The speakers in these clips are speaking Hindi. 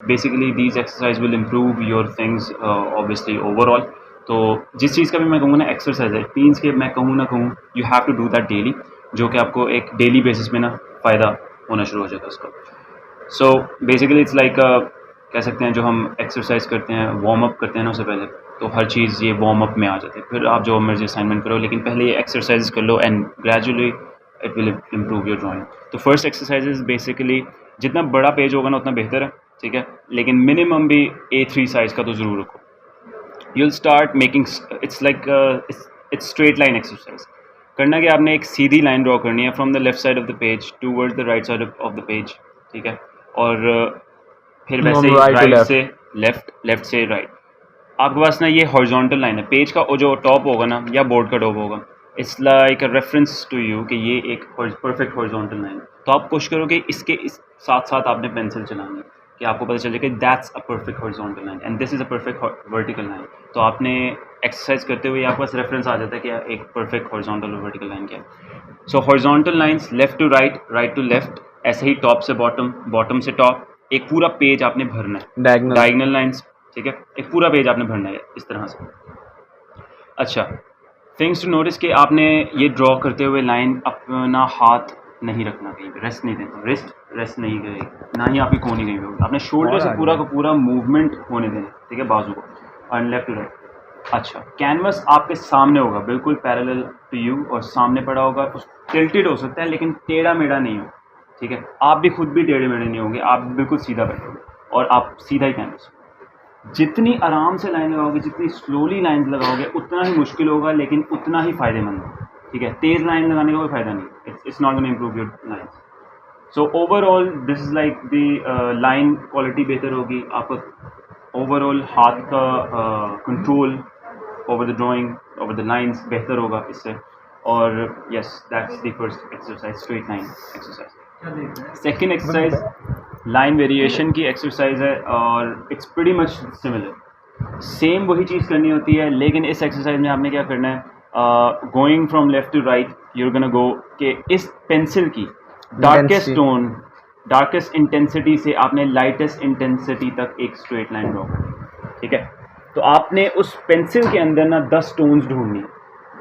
Basically these exercise will improve your things obviously overall. तो जिस चीज़ का भी मैं कहूँगा ना एक्सरसाइज है, मीन्स के मैं कहूँ ना कहूँ you have to do that daily, जो कि आपको एक डेली बेसिस में ना फ़ायदा होना शुरू हो जाता है उसका। सो बेसिकली इट्स लाइक कह सकते हैं जो हम एक्सरसाइज करते हैं, वार्म अप करते हैं ना उससे पहले, तो हर चीज़ ये वार्म अप में आ जाती है। फिर आप जो मर्जी असाइनमेंट करो, लेकिन पहले ये एक्सरसाइज कर लो and gradually it will improve your drawing. तो फर्स्ट एक्सरसाइज बेसिकली जितना बड़ा पेज होगा ना उतना बेहतर है, ठीक है, लेकिन मिनिमम भी A3 साइज़ का तो ज़रूर रखो। you'll start making it's like it's straight line exercise। करना कि आपने एक सीधी लाइन ड्रॉ करनी है from the left side of the page towards the right side of the page, ठीक है, और फिर वैसे ही राइट से लेफ्ट, लेफ्ट से राइट। आपके पास ना ये हॉरिजॉन्टल लाइन है, पेज का जो टॉप होगा ना या बोर्ड का टॉप होगा, it's like a reference to you कि ये एक परफेक्ट हॉरिजॉन्टल लाइन है। तो आप कोशिश करो कि इसके इस साथ साथ आपने पेंसिल चलानी है कि आपको पता चले कि that's a perfect horizontal line and this is a perfect vertical line. तो आपने एक्सरसाइज करते हुए आपके पास रेफरेंस आ जाता है कि एक परफेक्ट हॉरिजॉन्टल और वर्टिकल लाइन क्या है। So horizontal lines left to right, right to left, ऐसे ही टॉप से बॉटम, बॉटम से टॉप, एक पूरा पेज आपने भरना है, डायगोनल लाइंस, ठीक है, एक पूरा पेज आपने भरना है इस तरह से। अच्छा, थिंग्स टू नोटिस कि आपने ये ड्रॉ करते हुए लाइन अपना हाथ नहीं रखना कहीं पे, रेस्ट नहीं देना, रेस्ट नहीं करेगी, ना ही आपकी कोहनी कहीं पे होगी। आपने शोल्डर से पूरा का पूरा मूवमेंट होने देना, ठीक है, बाजू को, और लेफ्ट टू राइट। अच्छा, कैनवस आपके सामने होगा, बिल्कुल पैरेलल टू यू, और सामने पड़ा होगा, उस टिल्टेड हो सकता है लेकिन टेढ़ा मेढ़ा नहीं हो, ठीक है, आप भी खुद भी टेढ़े मेढ़े नहीं होंगे, आप बिल्कुल सीधा बैठोगे और आप सीधा ही कैनवस। जितनी आराम से लाइन लगाओगे, जितनी स्लोली लाइन लगाओगे, उतना ही मुश्किल होगा लेकिन उतना ही फ़ायदेमंद है, ठीक है। तेज़ लाइन लगाने का कोई फ़ायदा नहीं, it's not gonna improve your lines. So overall this is like the line quality बेहतर होगी, आपका ओवरऑल हाथ का control over the drawing, over the lines बेहतर होगा इससे। और yes, that's the first exercise, straight line exercise. Second exercise line variation की एक्सरसाइज है और it's pretty much similar, same वही चीज़ करनी होती है, लेकिन इस एक्सरसाइज में आपने क्या करना है, going from left to right you're gonna go कि इस पेंसिल की डार्केस्ट टोन, डार्केस्ट इंटेंसिटी से आपने लाइटेस्ट इंटेंसिटी तक एक स्ट्रेट लाइन ड्रॉ करनी, ठीक है। तो आपने उस पेंसिल के अंदर ना 10 टोन्स ढूंढनी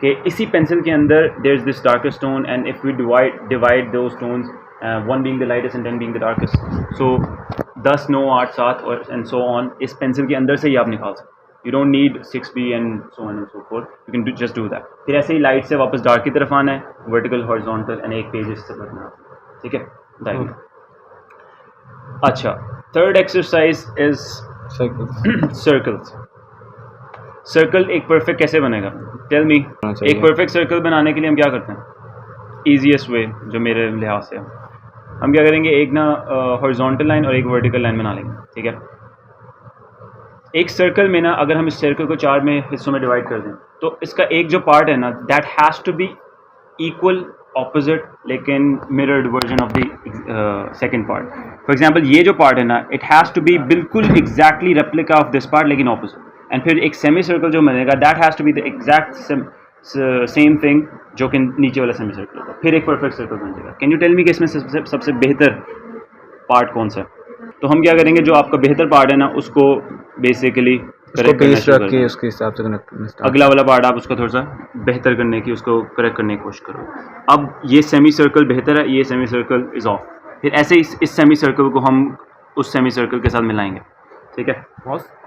कि इसी पेंसिल के अंदर there is this darkest tone and if we divide those tones, 1 being the lightest and 10 being the darkest, so 10 9 8 7 और and so on इस पेंसिल के अंदर से ही आप निकाल सकते। You don't need 6B and so on and so forth, you can just do that। फिर ऐसे ही लाइट से वापस डार्क की तरफ आना है, वर्टिकल हॉरिजॉन्टल एंड एक पेज इससे भरना, ठीक है, डायगोनल। अच्छा, third exercise is circles. Circle एक परफेक्ट कैसे बनेगा, टेल मी। एक परफेक्ट सर्कल बनाने के लिए हम क्या करते हैं, ईजीएस्ट वे जो मेरे लिहाज से, हम क्या करेंगे, एक ना हॉरिजॉन्टल लाइन और एक वर्टिकल लाइन बना लेंगे, ठीक है। एक सर्कल में ना अगर हम इस सर्कल को 4 में हिस्सों में डिवाइड कर दें, तो इसका एक जो पार्ट है ना, that has to be equal opposite लेकिन mirrored version of the second part. For example ये जो पार्ट है ना, इट हैज़ टू बी बिल्कुल exactly replica of this part लेकिन ऑपोजिट। एंड फिर एक सेमी सर्कल जो बनेगा, that has to be the exact same thing जो कि नीचे वाला सेमी सर्कल होगा, फिर एक परफेक्ट सर्कल बन जाएगा। कैन यू टेल मी कि इसमें सबसे बेहतर पार्ट कौन सा है? तो हम क्या करेंगे, जो आपका बेहतर पार्ट है ना उसको बेसिकली करेक्ट करना शुरू करें, उसके हिसाब से कनेक्ट करना। अगला वाला पार्ट आप उसको थोड़ा सा बेहतर करने की, उसको करेक्ट करने की कोशिश करो। अब ये सेमी सर्कल बेहतर है, ये सेमी सर्कल इज़ ऑफ, फिर ऐसे इस सेमी सर्कल को हम उस सेमी सर्कल के साथ मिलाएंगे, ठीक है।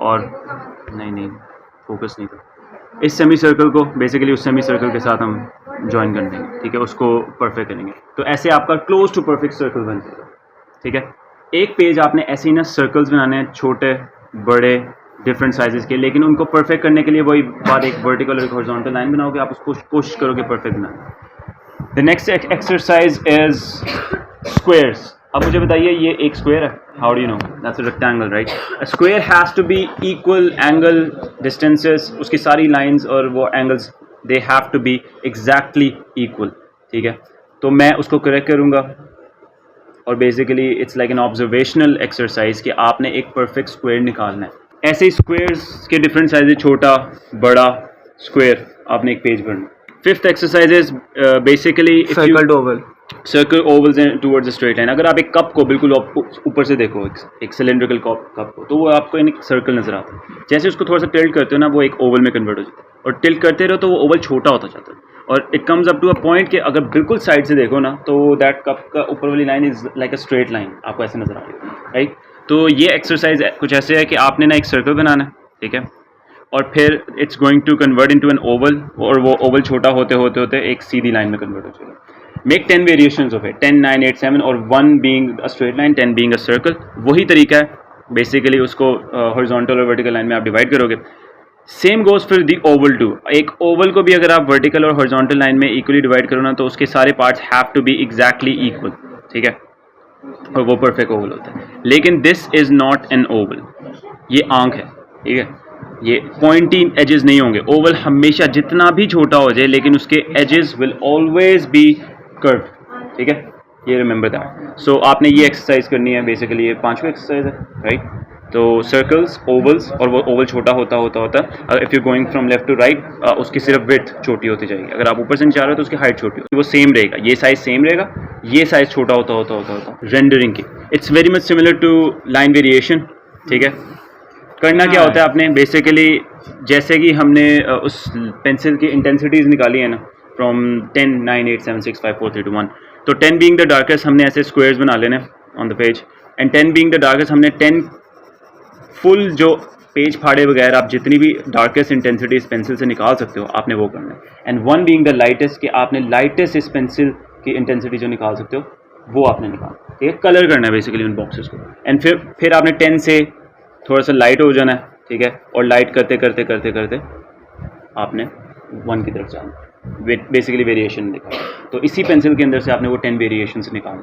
और नहीं फोकस नहीं था, इस सेमी सर्कल को बेसिकली उस सेमी सर्कल के साथ हम ज्वाइन कर देंगे, ठीक है, उसको परफेक्ट करेंगे। तो ऐसे आपका क्लोज टू परफेक्ट सर्कल बन जाएगा, ठीक है। एक पेज आपने ऐसे ही ना सर्कल्स बनाने हैं, छोटे बड़े डिफरेंट साइजेस के, लेकिन उनको परफेक्ट करने के लिए वही बात, एक वर्टिकल और एक हॉरिजॉन्टल लाइन बनाओगे, आप उसको कोशिश करोगे परफेक्ट बनाने। The next exercise is squares. अब मुझे बताइए, ये एक स्क्वायर है, how do you know, that's a rectangle, right. A square has to be equal angle distances, उसकी सारी लाइंस और वो angles they have to be exactly equal, ठीक है। तो मैं उसको करेक्ट करूँगा और basically it's like an observational exercise कि आपने एक परफेक्ट स्क्वायर निकालना है। ऐसे ही स्क्वायर्स के डिफरेंट साइजेस, छोटा बड़ा स्क्वायर, आपने एक पेज भरना। Fifth exercise is basically circle to oval. Circle ovals and towards a straight line. अगर आप एक कप को बिल्कुल ऊपर से देखो, एक सिलेंड्रिकल कप को, तो वो आपको एक सर्कल नजर आता है। जैसे उसको थोड़ा सा टिल्ट करते हो ना, वो एक ओवल में कन्वर्ट हो जाता है, और टिल्ट करते रहो तो वो ओवल छोटा होता जाता है, और it comes up to a point कि अगर बिल्कुल साइड से देखो ना, तो दैट कप का ऊपर वाली line is like a straight line, आपको ऐसे नजर आ रही है, राइट। तो ये एक्सरसाइज कुछ ऐसे है कि आपने ना एक सर्कल बनाना है, ठीक है, और फिर it's going to convert into an oval, और वो ओवल छोटा होते होते होते एक सीधी लाइन में कन्वर्ट हो जाएगा। मेक 10 वेरिएशंस ऑफ इट, 10, 9, 8, 7, और 1 being a straight line, 10 being a circle. वही तरीका है बेसिकली, उसको हॉरिजॉन्टल और वर्टिकल लाइन में आप डिवाइड करोगे। सेम गोज फिर दी ओवल टू। एक ओवल को भी अगर आप वर्टिकल और हॉरिजॉन्टल लाइन में इक्वली डिवाइड करो ना, तो उसके सारे parts have to be exactly equal, ठीक है, और वो परफेक्ट ओवल होता है। लेकिन this is not an oval, ये आंख है, ठीक है, ये पॉइंटी एजेस नहीं होंगे। ओवल हमेशा जितना भी छोटा हो जाए, लेकिन उसके edges will always be curve, ठीक है, ये रिमेंबर दैट। सो आपने ये एक्सरसाइज करनी है, बेसिकली ये 5वीं एक्सरसाइज है, राइट। तो सर्कल्स, ओवल्स, और वो ओवल छोटा होता if you going from left to right, उसकी सिर्फ विड्थ छोटी होती जाएगी। अगर आप ऊपर से नीचे आ रहे हो तो उसकी हाइट छोटी होगी, वो सेम रहेगा, ये साइज सेम रहेगा, ये साइज छोटा होता रेंडरिंग की। It's very much similar to line variation, ठीक है। करना क्या होता है आपने बेसिकली, जैसे कि हमने उस पेंसिल की इंटेंसिटीज़ निकाली है ना, फ्रॉम 10, 9, 8, 7, 6, 5, 4, 3, 2, 1। तो 10 बीइंग द डार्केस्ट हमने ऐसे स्क्वायर्स बना लेने on the page, and 10 being the darkest हमने 10 फुल जो पेज फाड़े बगैर आप जितनी भी डार्केस्ट इंटेंसिटी इस पेंसिल से निकाल सकते हो, आपने वो करना है। एंड 1 बीइंग द लाइटेस्ट, कि आपने लाइटेस्ट इस पेंसिल की इंटेंसिटी जो निकाल सकते हो वो आपने निकालना, ठीक है। कलर करना है बेसिकली उन बॉक्सेस को, एंड फिर आपने 10 से थोड़ा सा लाइट हो जाना है, ठीक है, और लाइट करते करते करते करते आपने 1 की तरफ जाना, बेसिकली वेरिएशन निकालना। तो इसी पेंसिल के अंदर से आपने वो 10 वेरिएशन निकालनी।